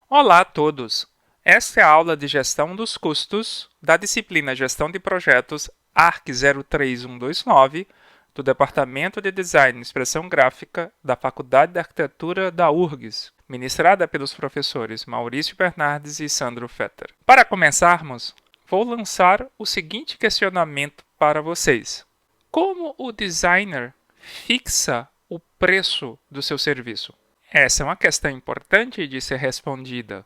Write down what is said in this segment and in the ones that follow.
Olá a todos! Esta é a aula de Gestão dos Custos da disciplina Gestão de Projetos ARC 03129 do Departamento de Design e Expressão Gráfica da Faculdade de Arquitetura da URGS, ministrada pelos professores Maurício Bernardes e Sandro Fetter. Para começarmos, vou lançar o seguinte questionamento para vocês. Como o designer fixa o preço do seu serviço? Essa é uma questão importante de ser respondida.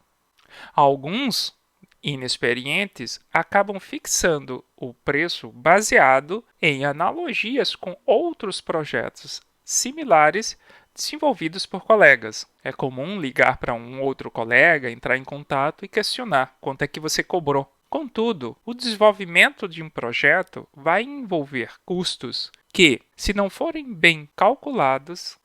Alguns inexperientes acabam fixando o preço baseado em analogias com outros projetos similares desenvolvidos por colegas. É comum ligar para um outro colega, entrar em contato e questionar quanto é que você cobrou. Contudo, o desenvolvimento de um projeto vai envolver custos que, se não forem bem calculados,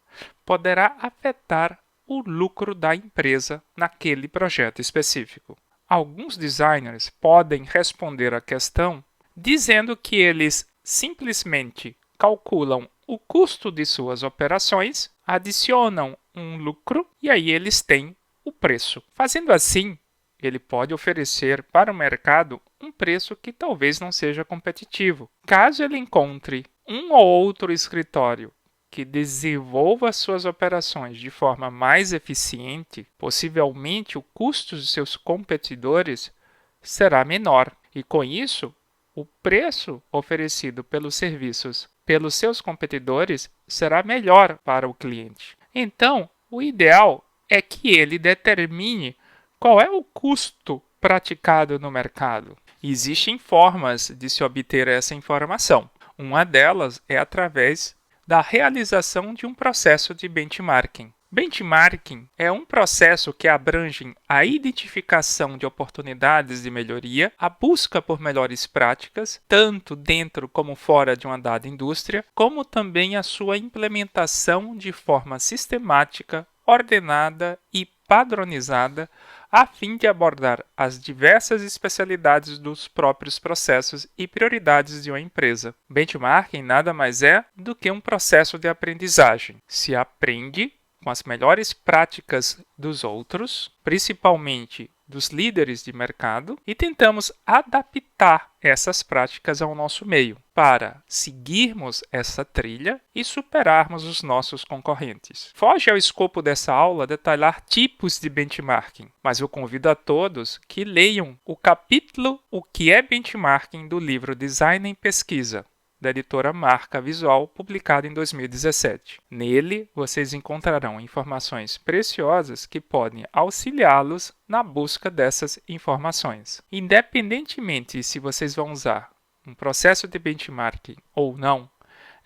poderá afetar o lucro da empresa naquele projeto específico. Alguns designers podem responder à questão dizendo que eles simplesmente calculam o custo de suas operações, adicionam um lucro e aí eles têm o preço. Fazendo assim, ele pode oferecer para o mercado um preço que talvez não seja competitivo. Caso ele encontre um ou outro escritório que desenvolva suas operações de forma mais eficiente, possivelmente o custo de seus competidores será menor. E com isso, o preço oferecido pelos serviços pelos seus competidores será melhor para o cliente. Então, o ideal é que ele determine qual é o custo praticado no mercado. Existem formas de se obter essa informação. Uma delas é através da realização de um processo de benchmarking. Benchmarking é um processo que abrange a identificação de oportunidades de melhoria, a busca por melhores práticas, tanto dentro como fora de uma dada indústria, como também a sua implementação de forma sistemática, ordenada e padronizada, a fim de abordar as diversas especialidades dos próprios processos e prioridades de uma empresa. Benchmarking nada mais é do que um processo de aprendizagem. Se aprende com as melhores práticas dos outros, principalmente dos líderes de mercado, e tentamos adaptar essas práticas ao nosso meio, para seguirmos essa trilha e superarmos os nossos concorrentes. Foge ao escopo dessa aula detalhar tipos de benchmarking, mas eu convido a todos que leiam o capítulo O que é benchmarking do livro Design em Pesquisa, da editora Marca Visual, publicado em 2017. Nele, vocês encontrarão informações preciosas que podem auxiliá-los na busca dessas informações. Independentemente se vocês vão usar um processo de benchmarking ou não,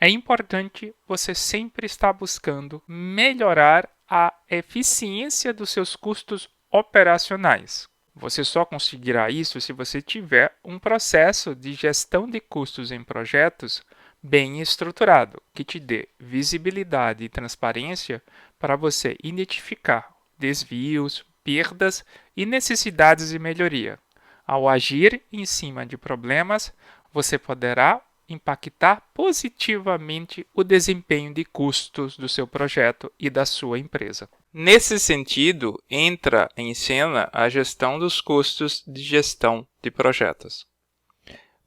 é importante você sempre estar buscando melhorar a eficiência dos seus custos operacionais. Você só conseguirá isso se você tiver um processo de gestão de custos em projetos bem estruturado, que te dê visibilidade e transparência para você identificar desvios, perdas e necessidades de melhoria. Ao agir em cima de problemas, você poderá impactar positivamente o desempenho de custos do seu projeto e da sua empresa. Nesse sentido, entra em cena a gestão dos custos de gestão de projetos.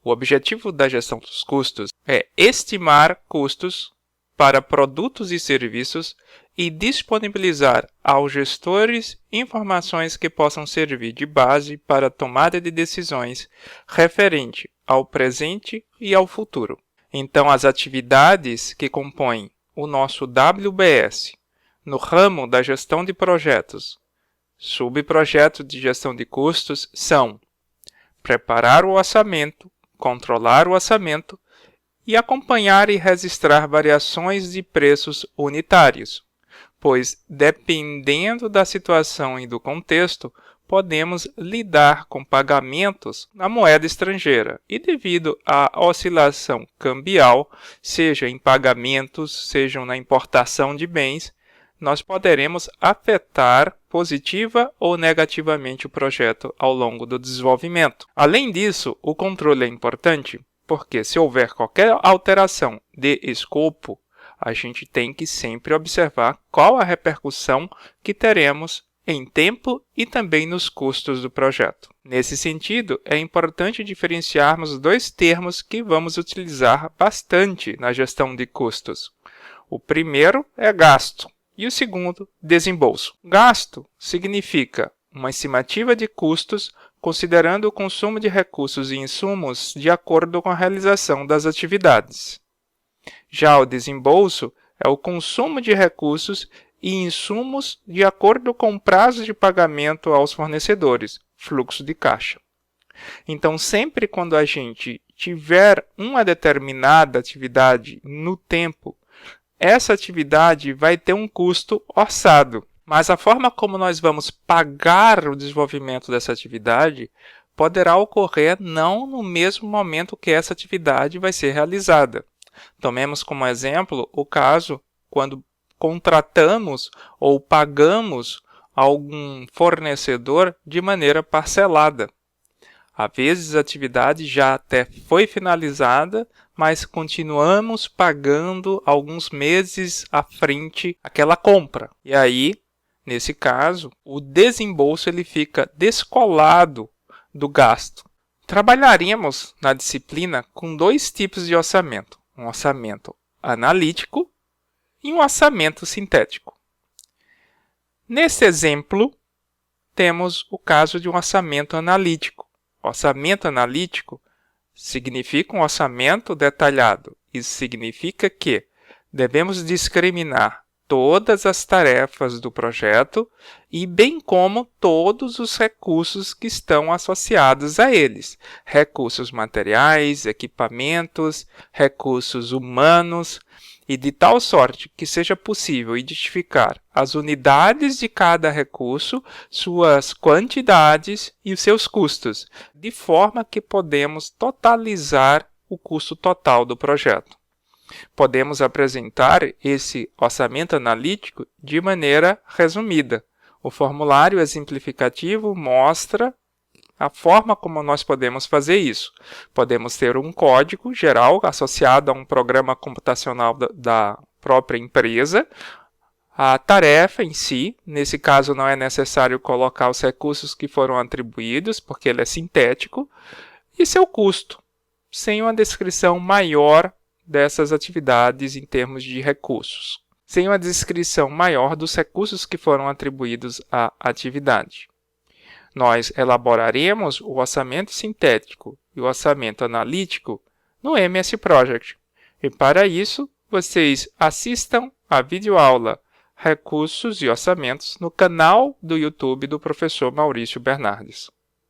O objetivo da gestão dos custos é estimar custos para produtos e serviços e disponibilizar aos gestores informações que possam servir de base para a tomada de decisões referente ao presente e ao futuro. Então, as atividades que compõem o nosso WBS no ramo da gestão de projetos, subprojetos de gestão de custos, são preparar o orçamento, controlar o orçamento e acompanhar e registrar variações de preços unitários, pois, dependendo da situação e do contexto, podemos lidar com pagamentos na moeda estrangeira e devido à oscilação cambial, seja em pagamentos, seja na importação de bens, nós poderemos afetar positiva ou negativamente o projeto ao longo do desenvolvimento. Além disso, o controle é importante porque se houver qualquer alteração de escopo, a gente tem que sempre observar qual a repercussão que teremos em tempo e também nos custos do projeto. Nesse sentido, é importante diferenciarmos dois termos que vamos utilizar bastante na gestão de custos. O primeiro é gasto e o segundo, desembolso. Gasto significa uma estimativa de custos considerando o consumo de recursos e insumos de acordo com a realização das atividades. Já o desembolso é o consumo de recursos e insumos de acordo com o prazo de pagamento aos fornecedores, fluxo de caixa. Então, sempre quando a gente tiver uma determinada atividade no tempo, essa atividade vai ter um custo orçado. Mas a forma como nós vamos pagar o desenvolvimento dessa atividade poderá ocorrer não no mesmo momento que essa atividade vai ser realizada. Tomemos como exemplo o caso quando contratamos ou pagamos algum fornecedor de maneira parcelada. Às vezes a atividade já até foi finalizada, mas continuamos pagando alguns meses à frente aquela compra. E aí, nesse caso, o desembolso ele fica descolado do gasto. Trabalharíamos na disciplina com dois tipos de orçamento, um orçamento analítico e um orçamento sintético. Nesse exemplo, temos o caso de um orçamento analítico. Orçamento analítico significa um orçamento detalhado. Isso significa que devemos discriminar todas as tarefas do projeto e bem como todos os recursos que estão associados a eles. Recursos materiais, equipamentos, recursos humanos, e de tal sorte que seja possível identificar as unidades de cada recurso, suas quantidades e os seus custos, de forma que podemos totalizar o custo total do projeto. Podemos apresentar esse orçamento analítico de maneira resumida. O formulário exemplificativo mostra a forma como nós podemos fazer isso. Podemos ter um código geral associado a um programa computacional da própria empresa. A tarefa em si, nesse caso não é necessário colocar os recursos que foram atribuídos, porque ele é sintético, e seu custo, sem uma descrição maior dessas atividades em termos de recursos, sem uma descrição maior dos recursos que foram atribuídos à atividade. Nós elaboraremos o orçamento sintético e o orçamento analítico no MS Project. E para isso, vocês assistam a videoaula Recursos e Orçamentos no canal do YouTube do professor Maurício Bernardes.